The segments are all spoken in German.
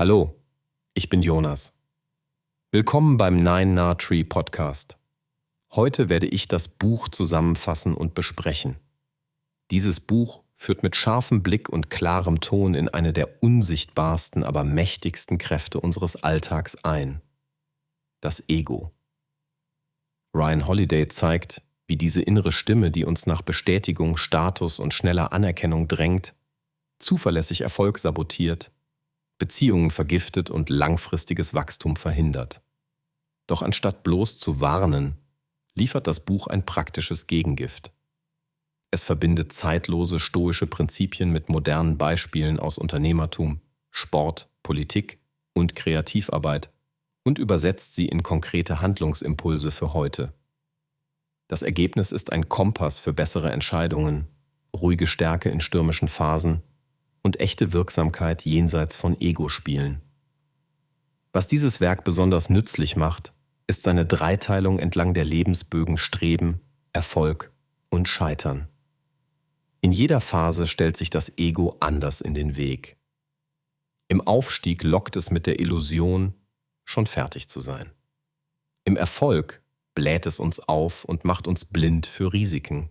Hallo, ich bin Jonas. Willkommen beim Nine Na Tree Podcast. Heute werde ich das Buch zusammenfassen und besprechen. Dieses Buch führt mit scharfem Blick und klarem Ton in eine der unsichtbarsten, aber mächtigsten Kräfte unseres Alltags ein: das Ego. Ryan Holiday zeigt, wie diese innere Stimme, die uns nach Bestätigung, Status und schneller Anerkennung drängt, zuverlässig Erfolg sabotiert, Beziehungen vergiftet und langfristiges Wachstum verhindert. Doch anstatt bloß zu warnen, liefert das Buch ein praktisches Gegengift. Es verbindet zeitlose stoische Prinzipien mit modernen Beispielen aus Unternehmertum, Sport, Politik und Kreativarbeit und übersetzt sie in konkrete Handlungsimpulse für heute. Das Ergebnis ist ein Kompass für bessere Entscheidungen, ruhige Stärke in stürmischen Phasen und echte Wirksamkeit jenseits von Ego-Spielen. Was dieses Werk besonders nützlich macht, ist seine Dreiteilung entlang der Lebensbögen Streben, Erfolg und Scheitern. In jeder Phase stellt sich das Ego anders in den Weg. Im Aufstieg lockt es mit der Illusion, schon fertig zu sein. Im Erfolg bläht es uns auf und macht uns blind für Risiken.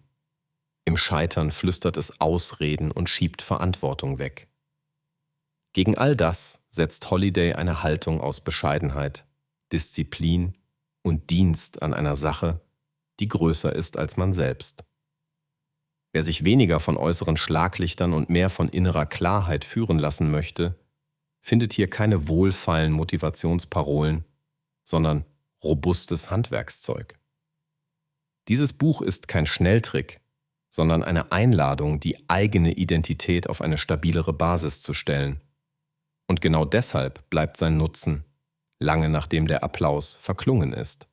Im Scheitern flüstert es Ausreden und schiebt Verantwortung weg. Gegen all das setzt Holiday eine Haltung aus Bescheidenheit, Disziplin und Dienst an einer Sache, die größer ist als man selbst. Wer sich weniger von äußeren Schlaglichtern und mehr von innerer Klarheit führen lassen möchte, findet hier keine wohlfeilen Motivationsparolen, sondern robustes Handwerkszeug. Dieses Buch ist kein Schnelltrick, sondern eine Einladung, die eigene Identität auf eine stabilere Basis zu stellen. Und genau deshalb bleibt sein Nutzen, lange nachdem der Applaus verklungen ist.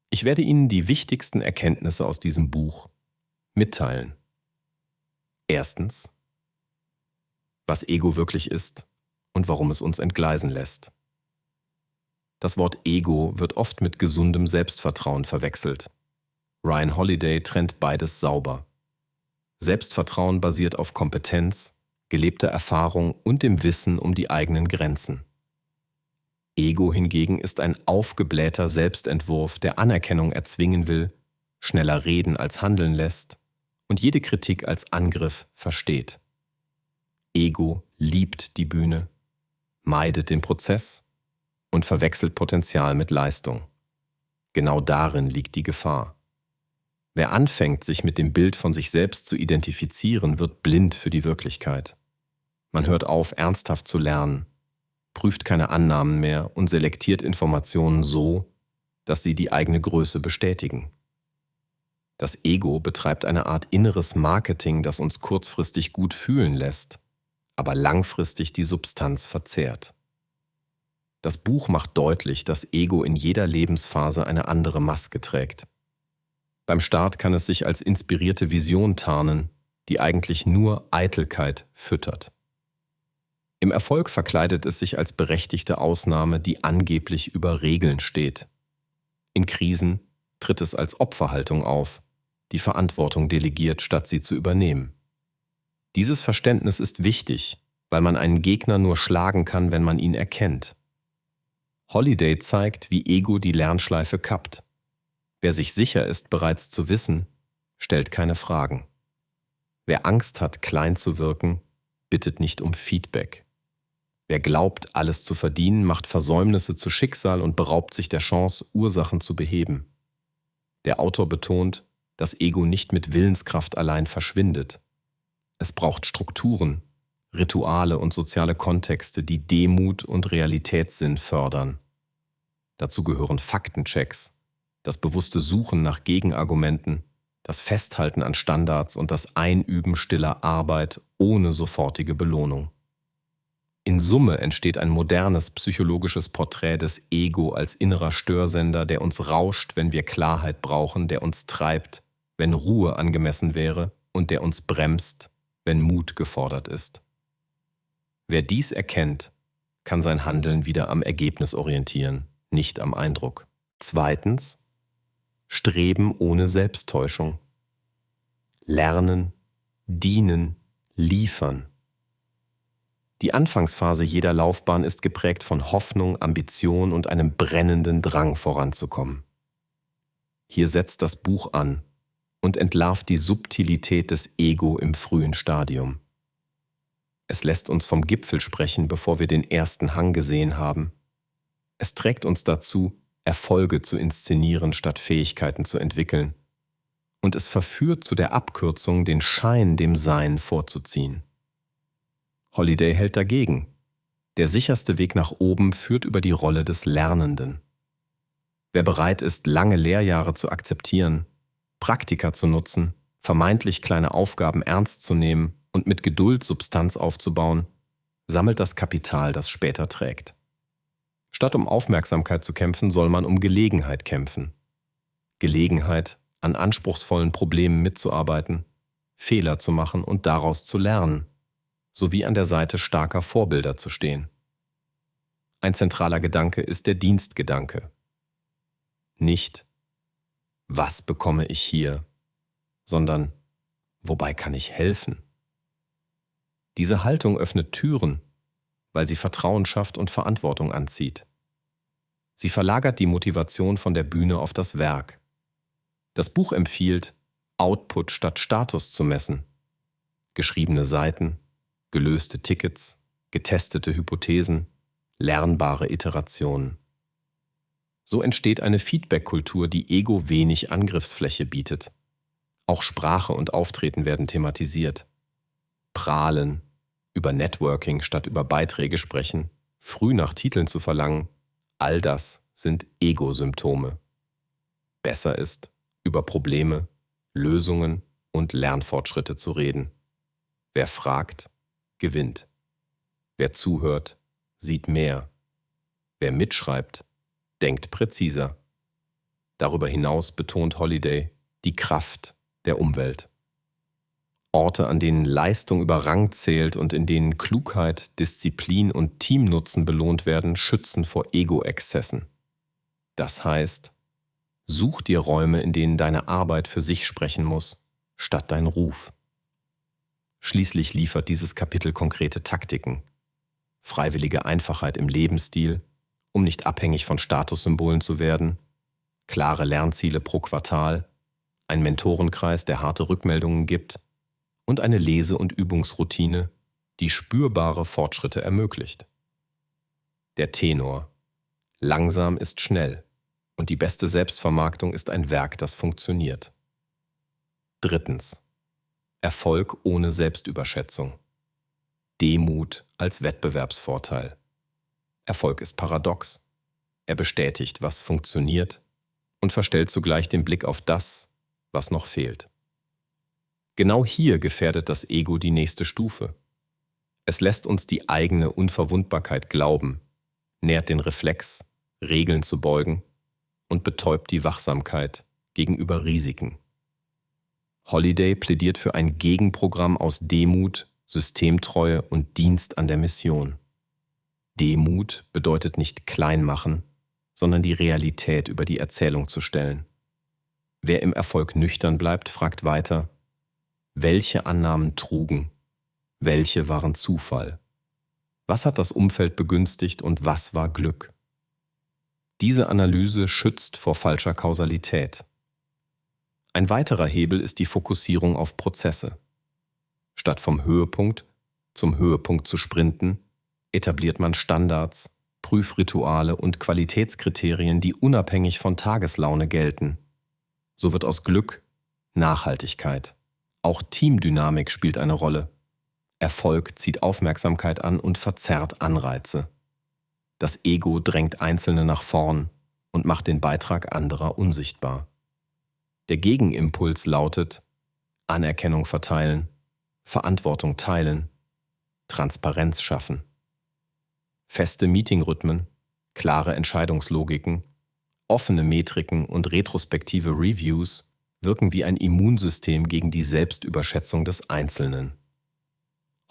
Ich werde Ihnen die wichtigsten Erkenntnisse aus diesem Buch mitteilen. Erstens, was Ego wirklich ist und warum es uns entgleisen lässt. Das Wort Ego wird oft mit gesundem Selbstvertrauen verwechselt. Ryan Holiday trennt beides sauber. Selbstvertrauen basiert auf Kompetenz, gelebter Erfahrung und dem Wissen um die eigenen Grenzen. Ego hingegen ist ein aufgeblähter Selbstentwurf, der Anerkennung erzwingen will, schneller reden als handeln lässt und jede Kritik als Angriff versteht. Ego liebt die Bühne, meidet den Prozess und verwechselt Potenzial mit Leistung. Genau darin liegt die Gefahr. Wer anfängt, sich mit dem Bild von sich selbst zu identifizieren, wird blind für die Wirklichkeit. Man hört auf, ernsthaft zu lernen, prüft keine Annahmen mehr und selektiert Informationen so, dass sie die eigene Größe bestätigen. Das Ego betreibt eine Art inneres Marketing, das uns kurzfristig gut fühlen lässt, aber langfristig die Substanz verzehrt. Das Buch macht deutlich, dass Ego in jeder Lebensphase eine andere Maske trägt. Beim Start kann es sich als inspirierte Vision tarnen, die eigentlich nur Eitelkeit füttert. Im Erfolg verkleidet es sich als berechtigte Ausnahme, die angeblich über Regeln steht. In Krisen tritt es als Opferhaltung auf, die Verantwortung delegiert, statt sie zu übernehmen. Dieses Verständnis ist wichtig, weil man einen Gegner nur schlagen kann, wenn man ihn erkennt. Holiday zeigt, wie Ego die Lernschleife kappt. Wer sich sicher ist, bereits zu wissen, stellt keine Fragen. Wer Angst hat, klein zu wirken, bittet nicht um Feedback. Wer glaubt, alles zu verdienen, macht Versäumnisse zu Schicksal und beraubt sich der Chance, Ursachen zu beheben. Der Autor betont, dass Ego nicht mit Willenskraft allein verschwindet. Es braucht Strukturen, Rituale und soziale Kontexte, die Demut und Realitätssinn fördern. Dazu gehören Faktenchecks, das bewusste Suchen nach Gegenargumenten, das Festhalten an Standards und das Einüben stiller Arbeit ohne sofortige Belohnung. In Summe entsteht ein modernes psychologisches Porträt des Ego als innerer Störsender, der uns rauscht, wenn wir Klarheit brauchen, der uns treibt, wenn Ruhe angemessen wäre und der uns bremst, wenn Mut gefordert ist. Wer dies erkennt, kann sein Handeln wieder am Ergebnis orientieren, nicht am Eindruck. Zweitens, Streben ohne Selbsttäuschung. Lernen, dienen, liefern. Die Anfangsphase jeder Laufbahn ist geprägt von Hoffnung, Ambition und einem brennenden Drang voranzukommen. Hier setzt das Buch an und entlarvt die Subtilität des Ego im frühen Stadium. Es lässt uns vom Gipfel sprechen, bevor wir den ersten Hang gesehen haben. Es trägt uns dazu, Erfolge zu inszenieren, statt Fähigkeiten zu entwickeln. Und es verführt zu der Abkürzung, den Schein dem Sein vorzuziehen. Holiday hält dagegen. Der sicherste Weg nach oben führt über die Rolle des Lernenden. Wer bereit ist, lange Lehrjahre zu akzeptieren, Praktika zu nutzen, vermeintlich kleine Aufgaben ernst zu nehmen und mit Geduld Substanz aufzubauen, sammelt das Kapital, das später trägt. Statt um Aufmerksamkeit zu kämpfen, soll man um Gelegenheit kämpfen. Gelegenheit, an anspruchsvollen Problemen mitzuarbeiten, Fehler zu machen und daraus zu lernen, sowie an der Seite starker Vorbilder zu stehen. Ein zentraler Gedanke ist der Dienstgedanke. Nicht, was bekomme ich hier, sondern wobei kann ich helfen? Diese Haltung öffnet Türen, weil sie Vertrauen schafft und Verantwortung anzieht. Sie verlagert die Motivation von der Bühne auf das Werk. Das Buch empfiehlt, Output statt Status zu messen. Geschriebene Seiten, gelöste Tickets, getestete Hypothesen, lernbare Iterationen. So entsteht eine Feedback-Kultur, die Ego wenig Angriffsfläche bietet. Auch Sprache und Auftreten werden thematisiert. Prahlen, über Networking statt über Beiträge sprechen, früh nach Titeln zu verlangen, all das sind Ego-Symptome. Besser ist, über Probleme, Lösungen und Lernfortschritte zu reden. Wer fragt, gewinnt. Wer zuhört, sieht mehr. Wer mitschreibt, denkt präziser. Darüber hinaus betont Holiday die Kraft der Umwelt. Orte, an denen Leistung über Rang zählt und in denen Klugheit, Disziplin und Teamnutzen belohnt werden, schützen vor Ego-Exzessen. Das heißt, such dir Räume, in denen deine Arbeit für sich sprechen muss, statt dein Ruf. Schließlich liefert dieses Kapitel konkrete Taktiken. Freiwillige Einfachheit im Lebensstil, um nicht abhängig von Statussymbolen zu werden, klare Lernziele pro Quartal, ein Mentorenkreis, der harte Rückmeldungen gibt, und eine Lese- und Übungsroutine, die spürbare Fortschritte ermöglicht. Der Tenor: Langsam ist schnell und die beste Selbstvermarktung ist ein Werk, das funktioniert. 3. Erfolg ohne Selbstüberschätzung. Demut als Wettbewerbsvorteil. Erfolg ist paradox. Er bestätigt, was funktioniert und verstellt zugleich den Blick auf das, was noch fehlt. Genau hier gefährdet das Ego die nächste Stufe. Es lässt uns die eigene Unverwundbarkeit glauben, nährt den Reflex, Regeln zu beugen und betäubt die Wachsamkeit gegenüber Risiken. Holiday plädiert für ein Gegenprogramm aus Demut, Systemtreue und Dienst an der Mission. Demut bedeutet nicht klein machen, sondern die Realität über die Erzählung zu stellen. Wer im Erfolg nüchtern bleibt, fragt weiter: Welche Annahmen trugen? Welche waren Zufall? Was hat das Umfeld begünstigt und was war Glück? Diese Analyse schützt vor falscher Kausalität. Ein weiterer Hebel ist die Fokussierung auf Prozesse. Statt vom Höhepunkt zum Höhepunkt zu sprinten, etabliert man Standards, Prüfrituale und Qualitätskriterien, die unabhängig von Tageslaune gelten. So wird aus Glück Nachhaltigkeit. Auch Teamdynamik spielt eine Rolle. Erfolg zieht Aufmerksamkeit an und verzerrt Anreize. Das Ego drängt Einzelne nach vorn und macht den Beitrag anderer unsichtbar. Der Gegenimpuls lautet: Anerkennung verteilen, Verantwortung teilen, Transparenz schaffen. Feste Meetingrhythmen, klare Entscheidungslogiken, offene Metriken und retrospektive Reviews wirken wie ein Immunsystem gegen die Selbstüberschätzung des Einzelnen.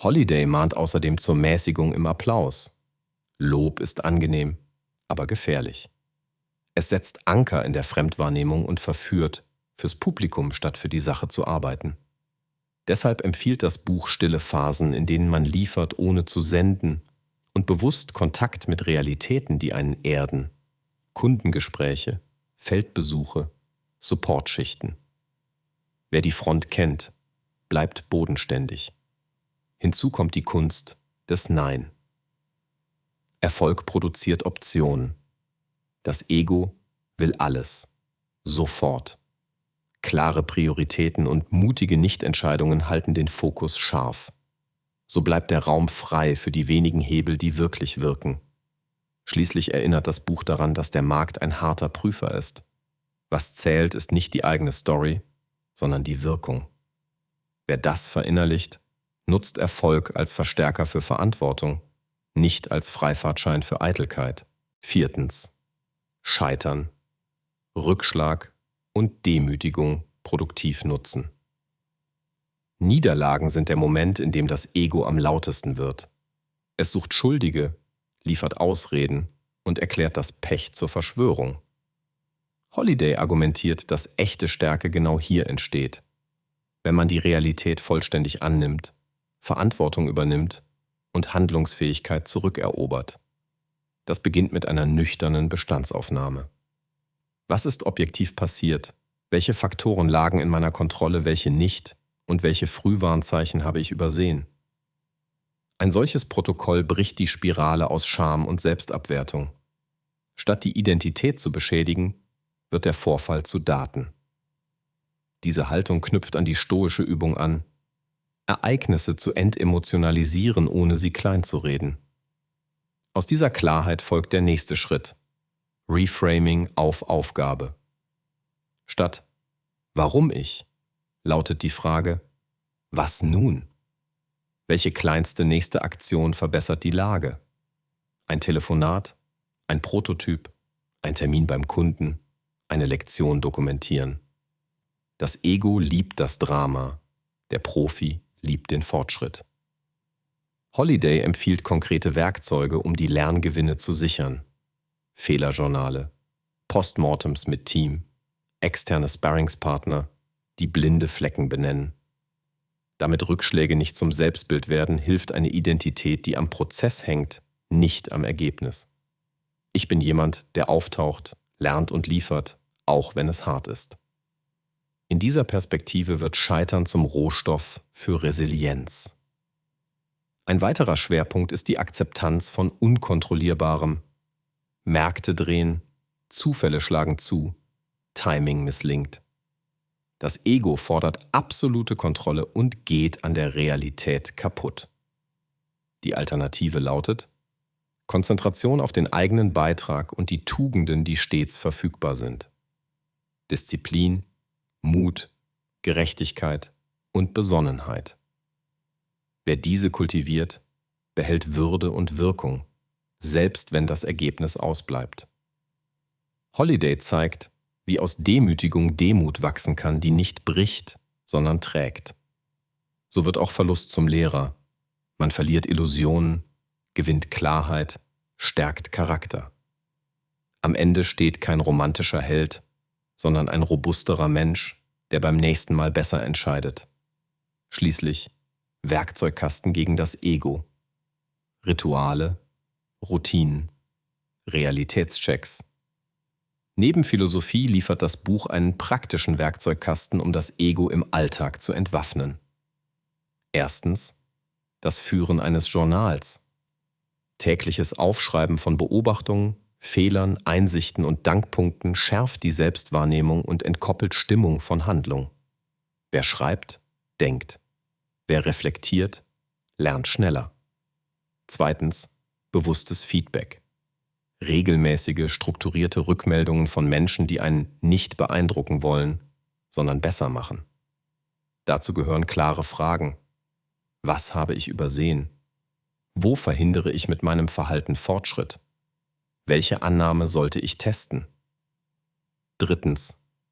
Holiday mahnt außerdem zur Mäßigung im Applaus. Lob ist angenehm, aber gefährlich. Es setzt Anker in der Fremdwahrnehmung und verführt, fürs Publikum statt für die Sache zu arbeiten. Deshalb empfiehlt das Buch stille Phasen, in denen man liefert, ohne zu senden und bewusst Kontakt mit Realitäten, die einen erden. Kundengespräche, Feldbesuche, Supportschichten. Wer die Front kennt, bleibt bodenständig. Hinzu kommt die Kunst des Nein. Erfolg produziert Optionen. Das Ego will alles, sofort. Klare Prioritäten und mutige Nichtentscheidungen halten den Fokus scharf. So bleibt der Raum frei für die wenigen Hebel, die wirklich wirken. Schließlich erinnert das Buch daran, dass der Markt ein harter Prüfer ist. Was zählt, ist nicht die eigene Story, sondern die Wirkung. Wer das verinnerlicht, nutzt Erfolg als Verstärker für Verantwortung, nicht als Freifahrtschein für Eitelkeit. 4. Scheitern, Rückschlag und Demütigung produktiv nutzen. Niederlagen sind der Moment, in dem das Ego am lautesten wird. Es sucht Schuldige, liefert Ausreden und erklärt das Pech zur Verschwörung. Holiday argumentiert, dass echte Stärke genau hier entsteht, wenn man die Realität vollständig annimmt, Verantwortung übernimmt und Handlungsfähigkeit zurückerobert. Das beginnt mit einer nüchternen Bestandsaufnahme. Was ist objektiv passiert? Welche Faktoren lagen in meiner Kontrolle, welche nicht? Und welche Frühwarnzeichen habe ich übersehen? Ein solches Protokoll bricht die Spirale aus Scham und Selbstabwertung. Statt die Identität zu beschädigen, wird der Vorfall zu Daten. Diese Haltung knüpft an die stoische Übung an, Ereignisse zu entemotionalisieren, ohne sie kleinzureden. Aus dieser Klarheit folgt der nächste Schritt: Reframing auf Aufgabe. Statt »Warum ich?« lautet die Frage »Was nun?« Welche kleinste nächste Aktion verbessert die Lage? Ein Telefonat, ein Prototyp, ein Termin beim Kunden, eine Lektion dokumentieren. Das Ego liebt das Drama, der Profi liebt den Fortschritt. Holiday empfiehlt konkrete Werkzeuge, um die Lerngewinne zu sichern. Fehlerjournale, Postmortems mit Team, externe Sparringspartner, die blinde Flecken benennen. Damit Rückschläge nicht zum Selbstbild werden, hilft eine Identität, die am Prozess hängt, nicht am Ergebnis. Ich bin jemand, der auftaucht, lernt und liefert, auch wenn es hart ist. In dieser Perspektive wird Scheitern zum Rohstoff für Resilienz. Ein weiterer Schwerpunkt ist die Akzeptanz von Unkontrollierbarem. Märkte drehen, Zufälle schlagen zu, Timing misslingt. Das Ego fordert absolute Kontrolle und geht an der Realität kaputt. Die Alternative lautet: Konzentration auf den eigenen Beitrag und die Tugenden, die stets verfügbar sind. Disziplin, Mut, Gerechtigkeit und Besonnenheit. Wer diese kultiviert, behält Würde und Wirkung, selbst wenn das Ergebnis ausbleibt. Holiday zeigt, wie aus Demütigung Demut wachsen kann, die nicht bricht, sondern trägt. So wird auch Verlust zum Lehrer. Man verliert Illusionen, gewinnt Klarheit, stärkt Charakter. Am Ende steht kein romantischer Held, sondern ein robusterer Mensch, der beim nächsten Mal besser entscheidet. Schließlich Werkzeugkasten gegen das Ego. Rituale, Routinen, Realitätschecks. Neben Philosophie liefert das Buch einen praktischen Werkzeugkasten, um das Ego im Alltag zu entwaffnen. 1. Das Führen eines Journals. Tägliches Aufschreiben von Beobachtungen, Fehlern, Einsichten und Dankpunkten schärft die Selbstwahrnehmung und entkoppelt Stimmung von Handlung. Wer schreibt, denkt. Wer reflektiert, lernt schneller. 2. Bewusstes Feedback. Regelmäßige, strukturierte Rückmeldungen von Menschen, die einen nicht beeindrucken wollen, sondern besser machen. Dazu gehören klare Fragen. Was habe ich übersehen? Wo verhindere ich mit meinem Verhalten Fortschritt? Welche Annahme sollte ich testen? 3.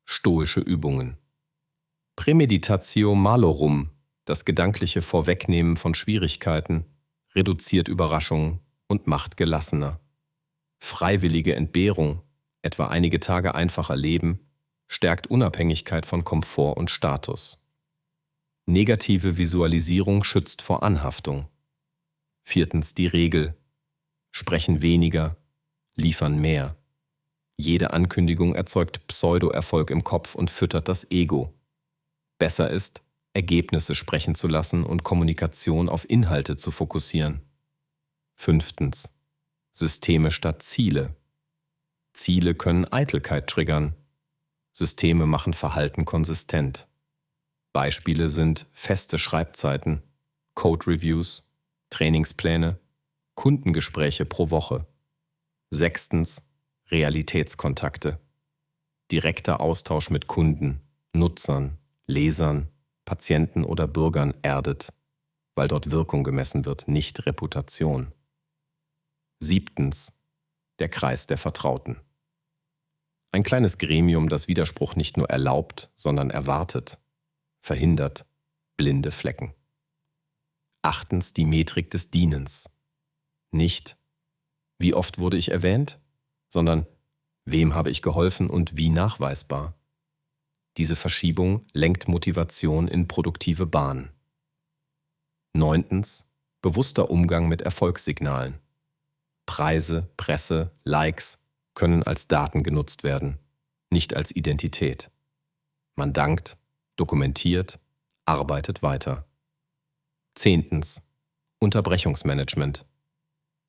Stoische Übungen. Premeditatio malorum, das gedankliche Vorwegnehmen von Schwierigkeiten, reduziert Überraschungen und macht gelassener. Freiwillige Entbehrung, etwa einige Tage einfacher leben, stärkt Unabhängigkeit von Komfort und Status. Negative Visualisierung schützt vor Anhaftung. 4. Die Regel: Sprechen weniger, liefern mehr. Jede Ankündigung erzeugt Pseudo-Erfolg im Kopf und füttert das Ego. Besser ist, Ergebnisse sprechen zu lassen und Kommunikation auf Inhalte zu fokussieren. 5. Systeme statt Ziele. Ziele können Eitelkeit triggern. Systeme machen Verhalten konsistent. Beispiele sind feste Schreibzeiten, Code-Reviews, Trainingspläne, Kundengespräche pro Woche. 6. Realitätskontakte. Direkter Austausch mit Kunden, Nutzern, Lesern, Patienten oder Bürgern erdet, weil dort Wirkung gemessen wird, nicht Reputation. 7. Der Kreis der Vertrauten. Ein kleines Gremium, das Widerspruch nicht nur erlaubt, sondern erwartet, verhindert blinde Flecken. 8. Die Metrik des Dienens. Nicht, wie oft wurde ich erwähnt, sondern wem habe ich geholfen und wie nachweisbar. Diese Verschiebung lenkt Motivation in produktive Bahnen. 9. Bewusster Umgang mit Erfolgssignalen. Preise, Presse, Likes können als Daten genutzt werden, nicht als Identität. Man dankt, dokumentiert, arbeitet weiter. 10. Unterbrechungsmanagement.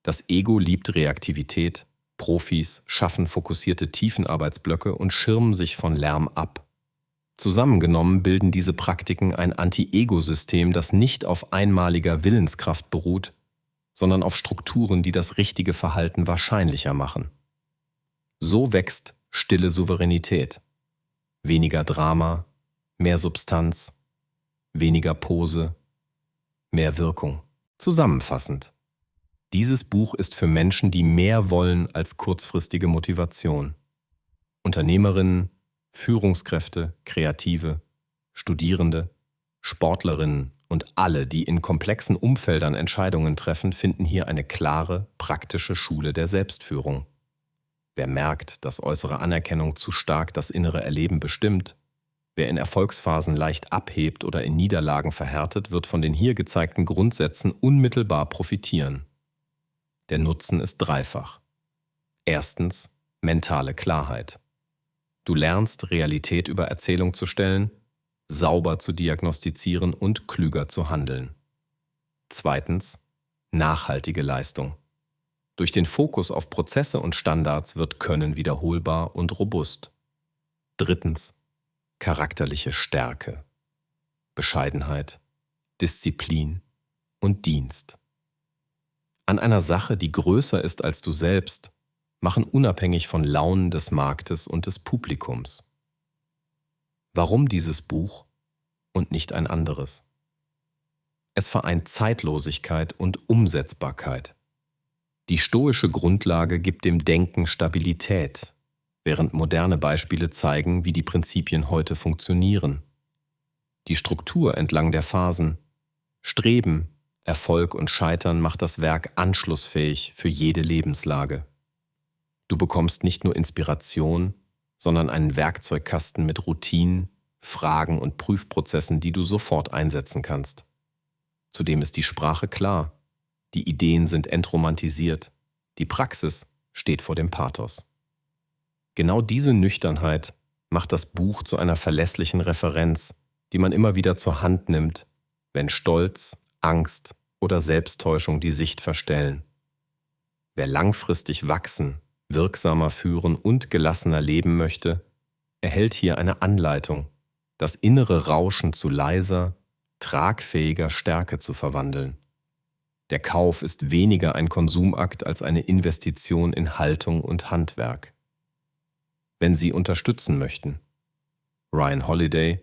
Das Ego liebt Reaktivität, Profis schaffen fokussierte Tiefenarbeitsblöcke und schirmen sich von Lärm ab. Zusammengenommen bilden diese Praktiken ein Anti-Ego-System, das nicht auf einmaliger Willenskraft beruht, sondern auf Strukturen, die das richtige Verhalten wahrscheinlicher machen. So wächst stille Souveränität. Weniger Drama, mehr Substanz, weniger Pose, mehr Wirkung. Zusammenfassend: Dieses Buch ist für Menschen, die mehr wollen als kurzfristige Motivation. Unternehmerinnen, Führungskräfte, Kreative, Studierende, Sportlerinnen und alle, die in komplexen Umfeldern Entscheidungen treffen, finden hier eine klare, praktische Schule der Selbstführung. Wer merkt, dass äußere Anerkennung zu stark das innere Erleben bestimmt, wer in Erfolgsphasen leicht abhebt oder in Niederlagen verhärtet, wird von den hier gezeigten Grundsätzen unmittelbar profitieren. Der Nutzen ist dreifach. 1. Mentale Klarheit. Du lernst, Realität über Erzählung zu stellen, sauber zu diagnostizieren und klüger zu handeln. 2. Nachhaltige Leistung. Durch den Fokus auf Prozesse und Standards wird Können wiederholbar und robust. 3. Charakterliche Stärke. Bescheidenheit, Disziplin und Dienst. An einer Sache, die größer ist als du selbst, machen unabhängig von Launen des Marktes und des Publikums. Warum dieses Buch und nicht ein anderes? Es vereint Zeitlosigkeit und Umsetzbarkeit. Die stoische Grundlage gibt dem Denken Stabilität, während moderne Beispiele zeigen, wie die Prinzipien heute funktionieren. Die Struktur entlang der Phasen, Streben, Erfolg und Scheitern macht das Werk anschlussfähig für jede Lebenslage. Du bekommst nicht nur Inspiration, sondern einen Werkzeugkasten mit Routinen, Fragen und Prüfprozessen, die du sofort einsetzen kannst. Zudem ist die Sprache klar, die Ideen sind entromantisiert, die Praxis steht vor dem Pathos. Genau diese Nüchternheit macht das Buch zu einer verlässlichen Referenz, die man immer wieder zur Hand nimmt, wenn Stolz, Angst oder Selbsttäuschung die Sicht verstellen. Wer langfristig wachsen, wirksamer führen und gelassener leben möchte, erhält hier eine Anleitung, das innere Rauschen zu leiser, tragfähiger Stärke zu verwandeln. Der Kauf ist weniger ein Konsumakt als eine Investition in Haltung und Handwerk. Wenn Sie unterstützen möchten, Ryan Holiday,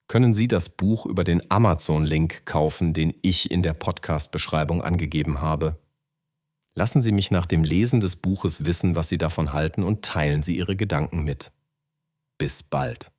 können Sie das Buch über den Amazon-Link kaufen, den ich in der Podcast-Beschreibung angegeben habe. Lassen Sie mich nach dem Lesen des Buches wissen, was Sie davon halten und teilen Sie Ihre Gedanken mit. Bis bald.